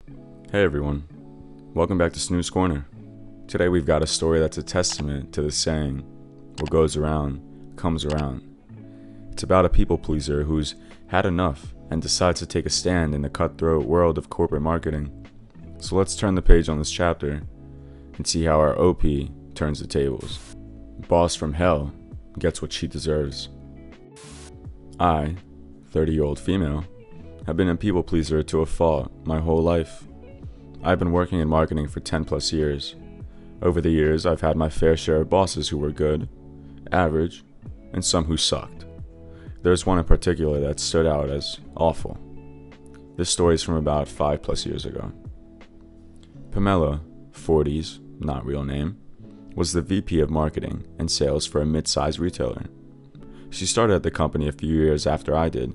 Hey everyone, welcome back to Snoo's Corner. Today we've got a story that's a testament to the saying, what goes around, comes around. It's about a people pleaser who's had enough and decides to take a stand in the cutthroat world of corporate marketing. So let's turn the page on this chapter and see how our OP turns the tables. Boss from hell gets what she deserves. I, 30-year-old female, have been a people pleaser to a fault my whole life. I've been working in marketing for 10 plus years. Over the years, I've had my fair share of bosses who were good, average, and some who sucked. There's one in particular that stood out as awful. This story is from about 5 plus years ago. Pamela, 40s, not real name, was the VP of marketing and sales for a mid-sized retailer. She started at the company a few years after I did,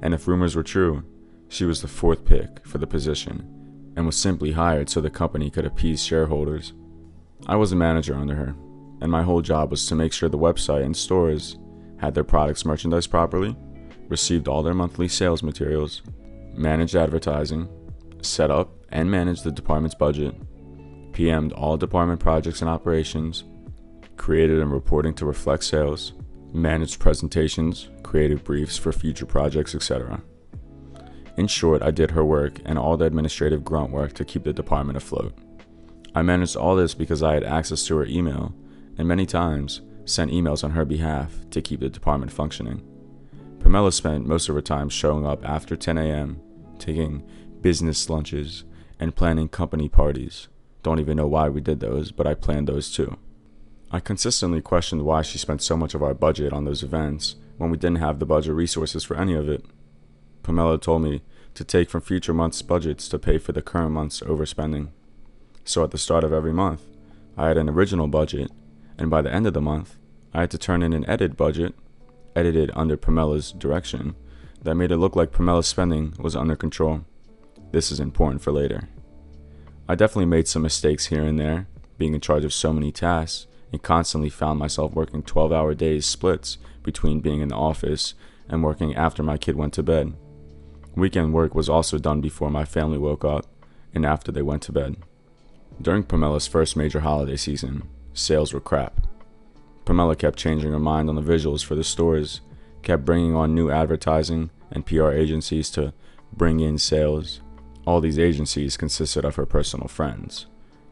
and if rumors were true, she was the fourth pick for the position and was simply hired so the company could appease shareholders. I was a manager under her, and my whole job was to make sure the website and stores had their products merchandised properly, received all their monthly sales materials, managed advertising, set up and managed the department's budget, PM'd all department projects and operations, created and reporting to reflect sales, managed presentations, created briefs for future projects, etc. In short, I did her work and all the administrative grunt work to keep the department afloat. I managed all this because I had access to her email and many times sent emails on her behalf to keep the department functioning. Pamela spent most of her time showing up after 10 a.m., taking business lunches, and planning company parties. Don't even know why we did those, but I planned those too. I consistently questioned why she spent so much of our budget on those events when we didn't have the budget resources for any of it. Pamela told me to take from future months' budgets to pay for the current month's overspending. So at the start of every month, I had an original budget, and by the end of the month, I had to turn in an edited budget, edited under Pamela's direction, that made it look like Pamela's spending was under control. This is important for later. I definitely made some mistakes here and there, being in charge of so many tasks, and constantly found myself working 12-hour days splits between being in the office and working after my kid went to bed. Weekend work was also done before my family woke up and after they went to bed. During Pamela's first major holiday season, sales were crap. Pamela kept changing her mind on the visuals for the stores, kept bringing on new advertising and PR agencies to bring in sales. All these agencies consisted of her personal friends,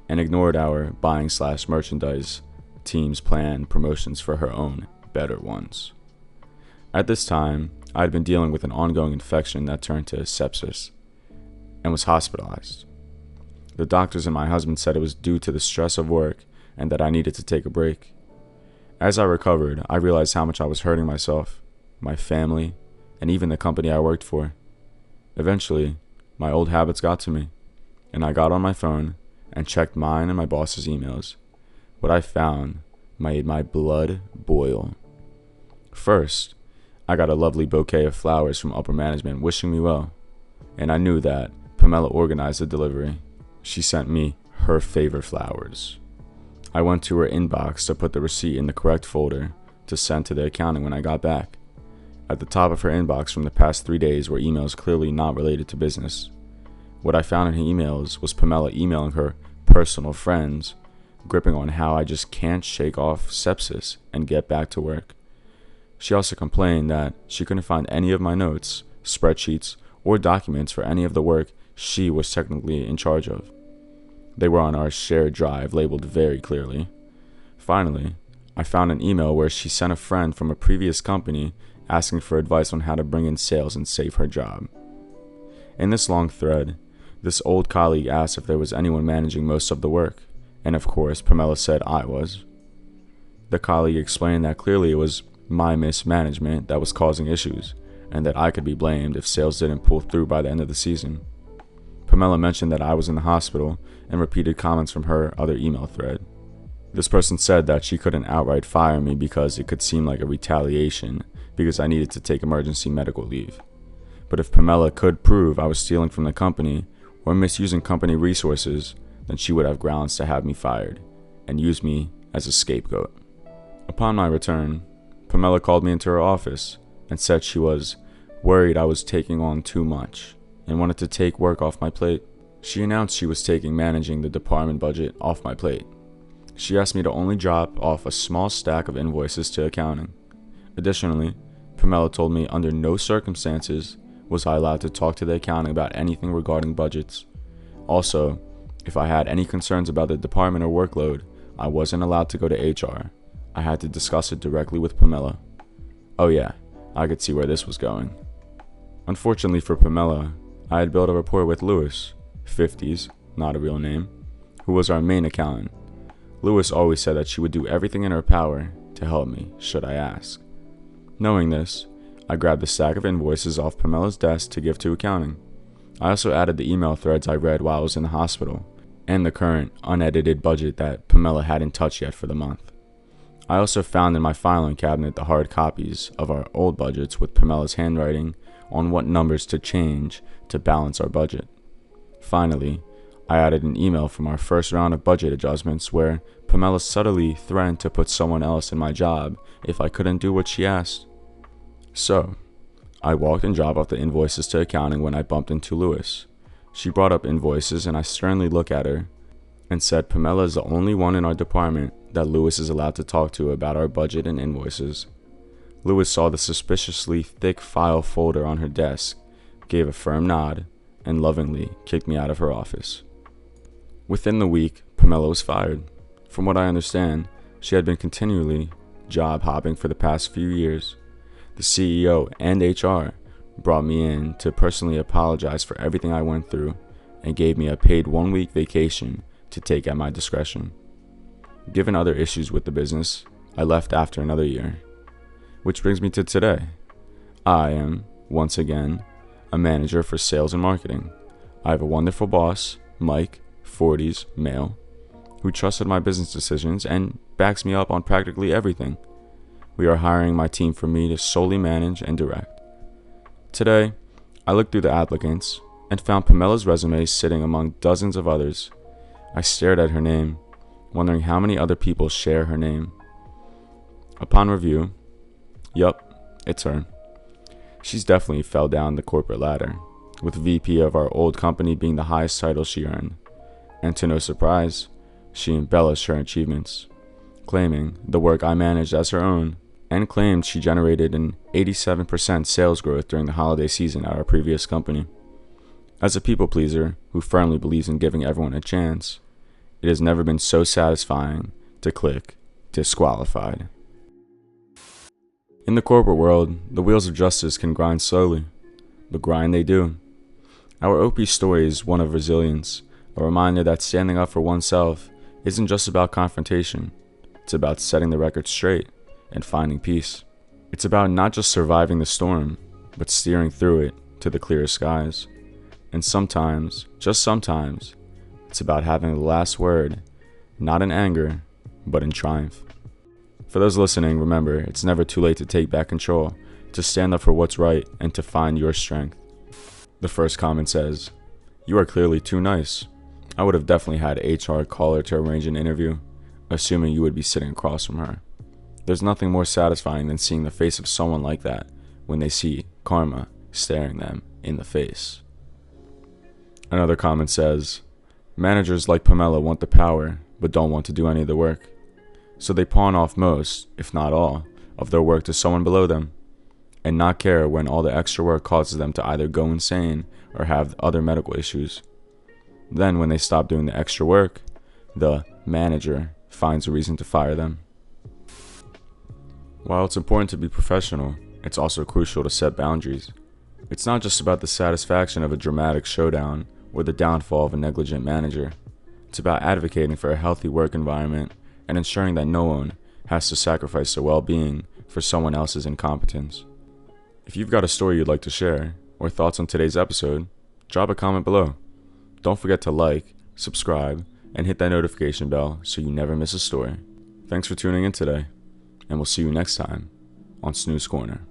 and ignored our buying/merchandise team's planned promotions for her own better ones. At this time, I had been dealing with an ongoing infection that turned to sepsis and was hospitalized. The doctors and my husband said it was due to the stress of work and that I needed to take a break. As I recovered, I realized how much I was hurting myself, my family, and even the company I worked for. Eventually, my old habits got to me, and I got on my phone and checked mine and my boss's emails. What I found made my blood boil. First, I got a lovely bouquet of flowers from upper management wishing me well, and I knew that Pamela organized the delivery. She sent me her favorite flowers. I went to her inbox to put the receipt in the correct folder to send to the accounting when I got back. At the top of her inbox from the past 3 days were emails clearly not related to business. What I found in her emails was Pamela emailing her personal friends, gripping on how I just can't shake off sepsis and get back to work. She also complained that she couldn't find any of my notes, spreadsheets, or documents for any of the work she was technically in charge of. They were on our shared drive labeled very clearly. Finally, I found an email where she sent a friend from a previous company asking for advice on how to bring in sales and save her job. In this long thread, this old colleague asked if there was anyone managing most of the work, and of course, Pamela said I was. The colleague explained that clearly it was my mismanagement that was causing issues, and that I could be blamed if sales didn't pull through by the end of the season. Pamela mentioned that I was in the hospital and repeated comments from her other email thread. This person said that she couldn't outright fire me because it could seem like a retaliation because I needed to take emergency medical leave. But if Pamela could prove I was stealing from the company or misusing company resources, then she would have grounds to have me fired and use me as a scapegoat. Upon my return, Pamela called me into her office and said she was worried I was taking on too much and wanted to take work off my plate. She announced she was taking managing the department budget off my plate. She asked me to only drop off a small stack of invoices to accounting. Additionally, Pamela told me under no circumstances was I allowed to talk to the accounting about anything regarding budgets. Also, if I had any concerns about the department or workload, I wasn't allowed to go to HR. I had to discuss it directly with Pamela. Oh yeah, I could see where this was going. Unfortunately for Pamela, I had built a rapport with Lewis, 50s, not a real name, who was our main accountant. Lewis always said that she would do everything in her power to help me, should I ask. Knowing this, I grabbed the stack of invoices off Pamela's desk to give to accounting. I also added the email threads I read while I was in the hospital, and the current, unedited budget that Pamela hadn't touched yet for the month. I also found in my filing cabinet the hard copies of our old budgets with Pamela's handwriting on what numbers to change to balance our budget. Finally, I added an email from our first round of budget adjustments where Pamela subtly threatened to put someone else in my job if I couldn't do what she asked. So, I walked and dropped off the invoices to accounting when I bumped into Lewis. She brought up invoices and I sternly looked at her and said Pamela is the only one in our department that Lewis is allowed to talk to about our budget and invoices. Lewis saw the suspiciously thick file folder on her desk, gave a firm nod, and lovingly kicked me out of her office. Within the week, Pamela was fired. From what I understand, she had been continually job hopping for the past few years. The CEO and HR brought me in to personally apologize for everything I went through and gave me a paid 1-week vacation to take at my discretion. Given other issues with the business, I left after another year. Which brings me to today. I am, once again, a manager for sales and marketing. I have a wonderful boss, Mike, 40s, male, who trusted my business decisions and backs me up on practically everything. We are hiring my team for me to solely manage and direct. Today, I looked through the applicants and found Pamela's resume sitting among dozens of others. I stared at her name, wondering how many other people share her name. Upon review, yup, it's her. She's definitely fell down the corporate ladder, with VP of our old company being the highest title she earned. And to no surprise, she embellished her achievements, claiming the work I managed as her own, and claimed she generated an 87% sales growth during the holiday season at our previous company. As a people pleaser who firmly believes in giving everyone a chance, it has never been so satisfying to click disqualified. In the corporate world, the wheels of justice can grind slowly, but grind they do. Our OP story is one of resilience, a reminder that standing up for oneself isn't just about confrontation. It's about setting the record straight and finding peace. It's about not just surviving the storm, but steering through it to the clearer skies. And sometimes, just sometimes, it's about having the last word, not in anger, but in triumph. For those listening, remember, it's never too late to take back control, to stand up for what's right, and to find your strength. The first comment says, "You are clearly too nice. I would have definitely had HR call her to arrange an interview, assuming you would be sitting across from her. There's nothing more satisfying than seeing the face of someone like that when they see karma staring them in the face." Another comment says, "Managers like Pamela want the power, but don't want to do any of the work. So they pawn off most, if not all, of their work to someone below them, and not care when all the extra work causes them to either go insane or have other medical issues. Then when they stop doing the extra work, the manager finds a reason to fire them." While it's important to be professional, it's also crucial to set boundaries. It's not just about the satisfaction of a dramatic showdown or the downfall of a negligent manager. It's about advocating for a healthy work environment and ensuring that no one has to sacrifice their well-being for someone else's incompetence. If you've got a story you'd like to share or thoughts on today's episode, drop a comment below. Don't forget to like, subscribe, and hit that notification bell so you never miss a story. Thanks for tuning in today, and we'll see you next time on Snoo's Corner.